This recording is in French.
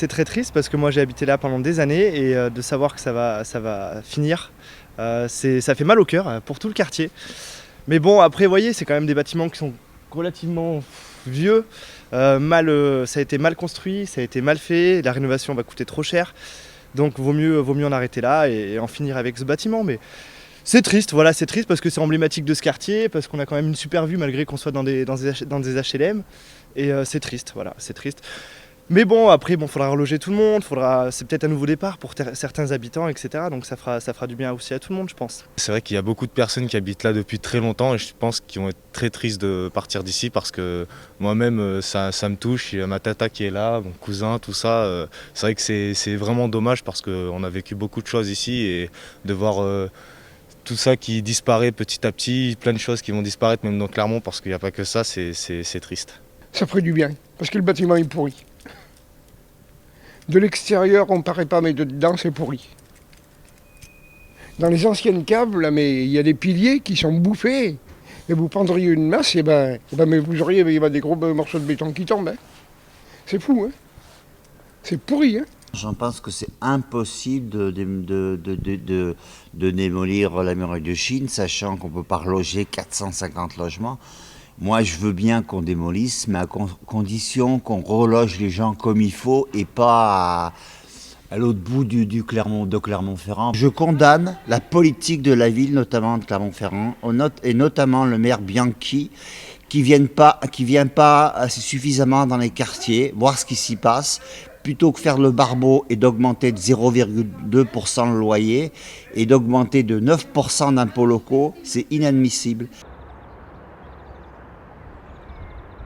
C'est très triste parce que moi j'ai habité là pendant des années et de savoir que ça va finir, ça fait mal au cœur pour tout le quartier. Mais bon, après, vous voyez, c'est quand même des bâtiments qui sont relativement vieux, ça a été mal construit, ça a été mal fait, la rénovation va coûter trop cher. Donc vaut mieux en arrêter là et en finir avec ce bâtiment. Mais c'est triste, voilà, c'est triste parce que c'est emblématique de ce quartier, parce qu'on a quand même une super vue malgré qu'on soit dans des HLM. Et c'est triste, voilà, c'est triste. Mais bon, après, faudra reloger tout le monde, c'est peut-être un nouveau départ pour certains habitants, etc. Donc ça fera du bien aussi à tout le monde, je pense. C'est vrai qu'il y a beaucoup de personnes qui habitent là depuis très longtemps et je pense qu'ils vont être très tristes de partir d'ici parce que moi-même ça me touche. Il y a ma tata qui est là, mon cousin, tout ça. C'est vrai que c'est vraiment dommage parce qu'on a vécu beaucoup de choses ici et de voir tout ça qui disparaît petit à petit, plein de choses qui vont disparaître même dans Clermont parce qu'il n'y a pas que ça, c'est triste. Ça ferait du bien parce que le bâtiment est pourri. De l'extérieur, on ne paraît pas, mais de dedans, c'est pourri. Dans les anciennes caves, là, mais il y a des piliers qui sont bouffés. Et vous prendriez une masse, mais vous auriez des gros morceaux de béton qui tombent. Hein. C'est fou, hein. C'est pourri, hein. J'en pense que c'est impossible de démolir la muraille de Chine, sachant qu'on peut pas reloger 450 logements. Moi, je veux bien qu'on démolisse, mais à condition qu'on reloge les gens comme il faut et pas à l'autre bout de Clermont-Ferrand. Je condamne la politique de la ville, notamment de Clermont-Ferrand, et notamment le maire Bianchi, qui vient pas suffisamment dans les quartiers, voir ce qui s'y passe, plutôt que faire le barbeau et d'augmenter de 0,2% le loyer et d'augmenter de 9% d'impôts locaux, c'est inadmissible.